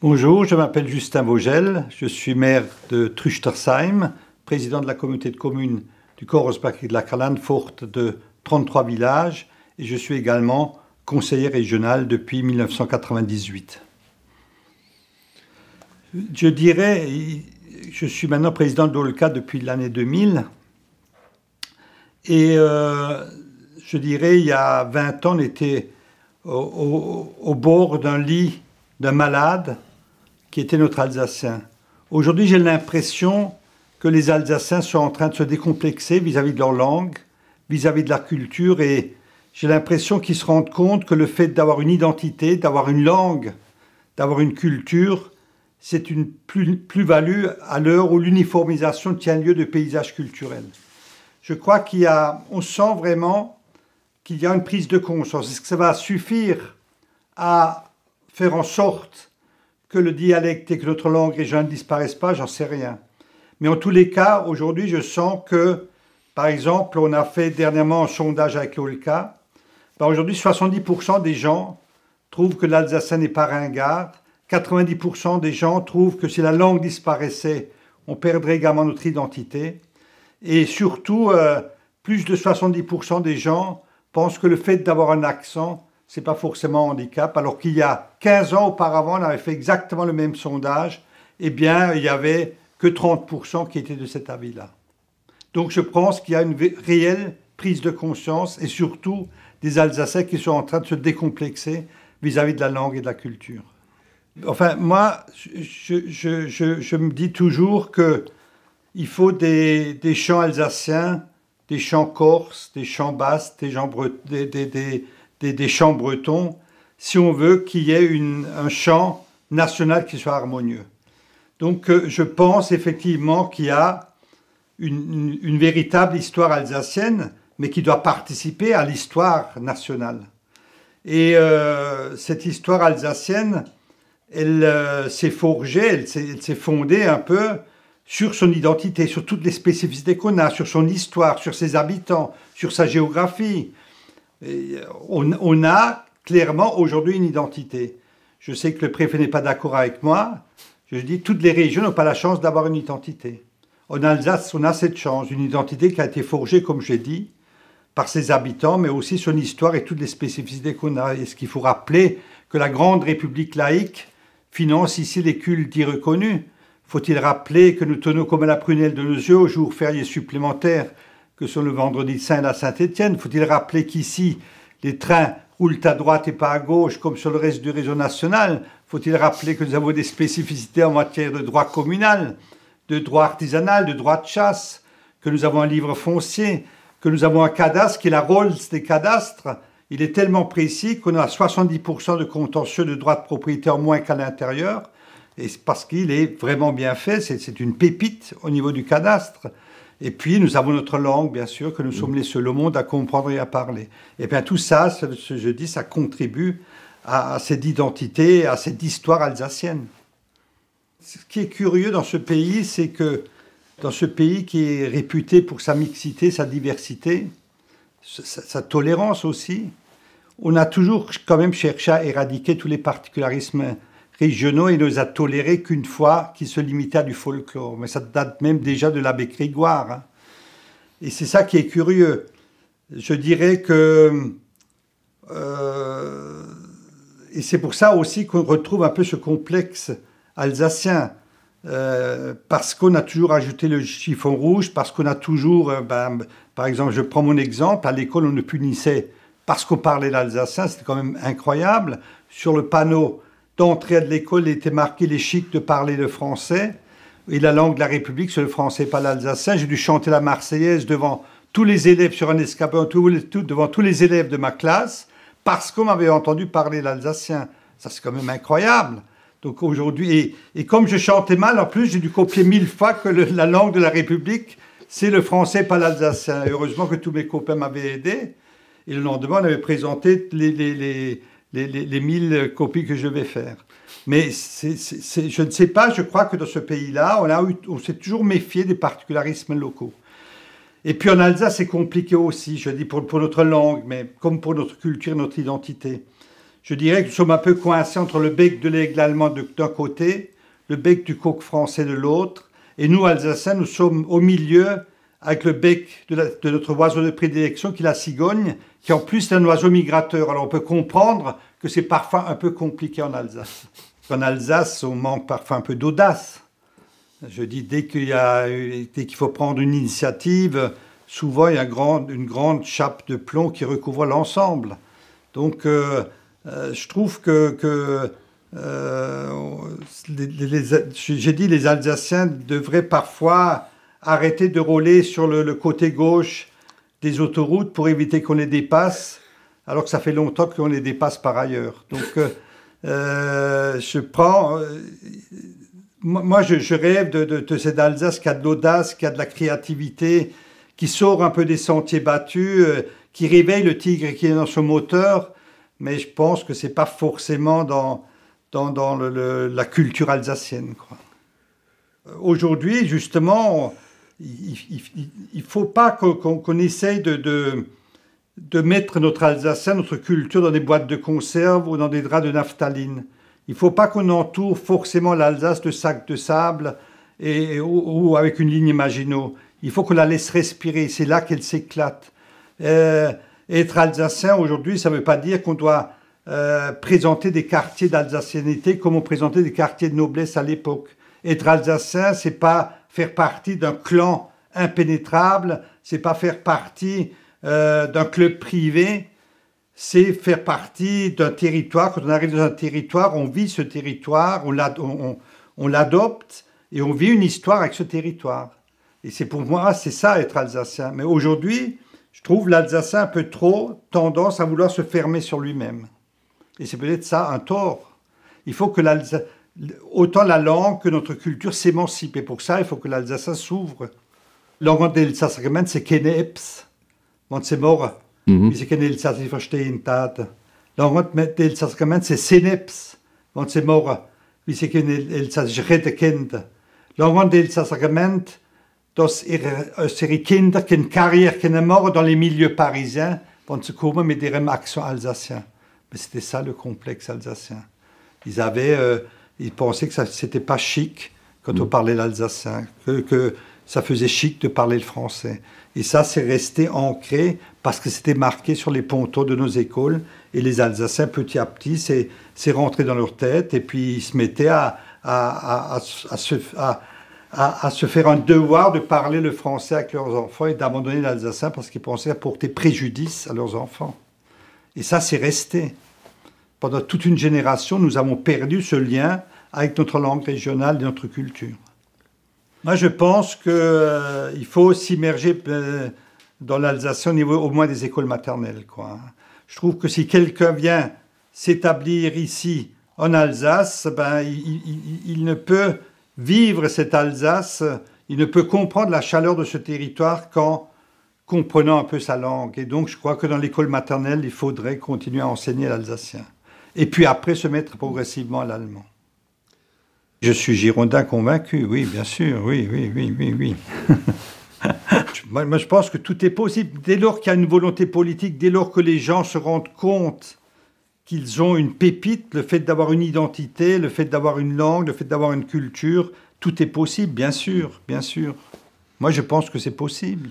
Bonjour, je m'appelle Justin Vogel, je suis maire de Truchtersheim, président de la communauté de communes du Korsbach et de la Calanne forte de 33 villages et je suis également conseiller régional depuis 1998. Je dirais, je suis maintenant président de l'OLCA depuis l'année 2000 et je dirais il y a 20 ans on était au bord d'un lit d'un malade qui était notre Alsacien. Aujourd'hui, j'ai l'impression que les Alsaciens sont en train de se décomplexer vis-à-vis de leur langue, vis-à-vis de la culture, et j'ai l'impression qu'ils se rendent compte que le fait d'avoir une identité, d'avoir une langue, d'avoir une culture, c'est une plus-value à l'heure où l'uniformisation tient lieu de paysages culturels. Je crois on sent vraiment qu'il y a une prise de conscience. Est-ce que ça va suffire à faire en sorte que le dialecte et que notre langue régionale ne disparaissent pas? J'en sais rien. Mais en tous les cas, aujourd'hui, je sens que, par exemple, on a fait dernièrement un sondage avec l'OLCA. Aujourd'hui, 70% des gens trouvent que l'alsacien n'est pas ringard. 90% des gens trouvent que si la langue disparaissait, on perdrait également notre identité. Et surtout, plus de 70% des gens pensent que le fait d'avoir un accent, ce n'est pas forcément un handicap, alors qu'il y a 15 ans auparavant, on avait fait exactement le même sondage, eh bien, il n'y avait que 30% qui étaient de cet avis-là. Donc je pense qu'il y a une réelle prise de conscience et surtout des Alsaciens qui sont en train de se décomplexer vis-à-vis de la langue et de la culture. Enfin, moi, je me dis toujours qu'il faut des chants alsaciens, des chants corses, des chants basques, des chants bretons, si on veut qu'il y ait un chant national qui soit harmonieux. Donc je pense effectivement qu'il y a une véritable histoire alsacienne, mais qui doit participer à l'histoire nationale. Et cette histoire alsacienne, elle s'est forgée, elle s'est fondée un peu sur son identité, sur toutes les spécificités qu'on a, sur son histoire, sur ses habitants, sur sa géographie. Et on a clairement aujourd'hui une identité. Je sais que le préfet n'est pas d'accord avec moi. Je dis toutes les régions n'ont pas la chance d'avoir une identité. En Alsace, on a cette chance, une identité qui a été forgée, comme j'ai dit, par ses habitants, mais aussi son histoire et toutes les spécificités qu'on a. Est-ce qu'il faut rappeler que la grande République laïque finance ici les cultes dits reconnus? Faut-il rappeler que nous tenons comme à la prunelle de nos yeux aux jours fériés supplémentaires que sont le vendredi saint et la Saint-Étienne? Faut-il rappeler qu'ici, les trains roulent à droite et pas à gauche, comme sur le reste du réseau national? Faut-il rappeler que nous avons des spécificités en matière de droit communal, de droit artisanal, de droit de chasse, que nous avons un livre foncier, que nous avons un cadastre qui est la Rolls des cadastres. Il est tellement précis qu'on a 70% de contentieux de droit de propriété en moins qu'à l'intérieur, et c'est parce qu'il est vraiment bien fait, c'est une pépite au niveau du cadastre. Et puis, nous avons notre langue, bien sûr, que nous sommes les seuls au monde à comprendre et à parler. Et bien, tout ça, ce jeudi, ça contribue à cette identité, à cette histoire alsacienne. Ce qui est curieux dans ce pays, c'est que dans ce pays qui est réputé pour sa mixité, sa diversité, sa tolérance aussi, on a toujours quand même cherché à éradiquer tous les particularismes régionaux et ne les a tolérés qu'une fois qu'ils se limitaient à du folklore. Mais ça date même déjà de l'abbé Grégoire. Hein. Et c'est ça qui est curieux. Je dirais que... et c'est pour ça aussi qu'on retrouve un peu ce complexe alsacien. Parce qu'on a toujours ajouté le chiffon rouge, parce qu'on a toujours... par exemple, je prends mon exemple, à l'école on ne punissait parce qu'on parlait l'alsacien, c'était quand même incroyable. Sur le panneau d'entrée de l'école, il était marqué les chics de parler le français et la langue de la République, c'est le français, pas l'alsacien. J'ai dû chanter la Marseillaise devant tous les élèves sur un escabeau, devant tous les élèves de ma classe, parce qu'on m'avait entendu parler l'alsacien. Ça, c'est quand même incroyable. Donc aujourd'hui, et comme je chantais mal, en plus, j'ai dû copier 1000 fois que la langue de la République, c'est le français, pas l'alsacien. Heureusement que tous mes copains m'avaient aidé. Et le lendemain, on avait présenté les 1000 copies que je vais faire. Mais je ne sais pas, je crois que dans ce pays-là, on s'est toujours méfié des particularismes locaux. Et puis en Alsace, c'est compliqué aussi, je dis pour notre langue, mais comme pour notre culture, notre identité. je dirais que nous sommes un peu coincés entre le bec de l'aigle allemand d'un côté, le bec du coq français de l'autre, et nous, Alsaciens, nous sommes au milieu avec le bec de notre oiseau de prédilection qui est la cigogne, qui en plus est un oiseau migrateur. Alors on peut comprendre que c'est parfois un peu compliqué en Alsace. En Alsace, on manque parfois un peu d'audace. Je dis, dès qu'il faut prendre une initiative, souvent il y a une grande chape de plomb qui recouvre l'ensemble. Donc je trouve j'ai dit, les Alsaciens devraient parfois arrêter de rouler sur le côté gauche des autoroutes pour éviter qu'on les dépasse, alors que ça fait longtemps qu'on les dépasse par ailleurs. Donc moi, je rêve de cette Alsace qui a de l'audace, qui a de la créativité, qui sort un peu des sentiers battus, qui réveille le tigre qui est dans son moteur. Mais je pense que ce n'est pas forcément dans la culture alsacienne, quoi. Aujourd'hui, justement, il ne faut pas qu'on essaye de mettre notre Alsacien, notre culture dans des boîtes de conserve ou dans des draps de naphtaline. Il ne faut pas qu'on entoure forcément l'Alsace de sacs de sable ou avec une ligne Maginot. Il faut qu'on la laisse respirer, c'est là qu'elle s'éclate. Être Alsacien aujourd'hui, ça ne veut pas dire qu'on doit présenter des quartiers d'alsacienneté comme on présentait des quartiers de noblesse à l'époque. Être Alsacien, c'est pas faire partie d'un clan impénétrable, c'est pas faire partie d'un club privé, c'est faire partie d'un territoire. Quand on arrive dans un territoire, on vit ce territoire, on l'adopte et on vit une histoire avec ce territoire. Et c'est pour moi, c'est ça être Alsacien. Mais aujourd'hui, je trouve l'Alsacien un peu trop tendance à vouloir se fermer sur lui-même. Et c'est peut-être ça un tort. Il faut que autant la langue que notre culture s'émancipe. Et pour ça, il faut que l'Alsacien s'ouvre. Langue d'Elsass-Argument, c'est keine Eps. Want c'est mort. Wie sie keine Elsass verstehen tat. Langue d'Elsass-Argument, c'est Seneps. Want c'est mort. Wie sie keine Elsass reden kennt. Langue d'Elsass-Argument, dass ihre Kinder keine Carrière, keine mort dans les milieux parisiens, want sie kommen mit ihrem accent alsacien. Mais c'était ça le complexe alsacien. Ils pensaient que c'était pas chic quand on parlait l'alsacien, que ça faisait chic de parler le français. Et ça, c'est resté ancré parce que c'était marqué sur les pontons de nos écoles. Et les Alsaciens, petit à petit, c'est rentré dans leur tête. Et puis, ils se mettaient à se faire un devoir de parler le français avec leurs enfants et d'abandonner l'alsacien parce qu'ils pensaient apporter préjudice à leurs enfants. Et ça, c'est resté. Pendant toute une génération, nous avons perdu ce lien avec notre langue régionale et notre culture. Moi, je pense qu'il faut s'immerger dans l'alsacien au niveau au moins des écoles maternelles, quoi. Je trouve que si quelqu'un vient s'établir ici, en Alsace, il ne peut vivre cette Alsace, il ne peut comprendre la chaleur de ce territoire qu'en comprenant un peu sa langue. Et donc, je crois que dans l'école maternelle, il faudrait continuer à enseigner l'alsacien. Et puis après, se mettre progressivement à l'allemand. Je suis girondin convaincu, oui, bien sûr, oui. Moi, je pense que tout est possible. Dès lors qu'il y a une volonté politique, dès lors que les gens se rendent compte qu'ils ont une pépite, le fait d'avoir une identité, le fait d'avoir une langue, le fait d'avoir une culture, tout est possible, bien sûr, bien sûr. Moi, je pense que c'est possible.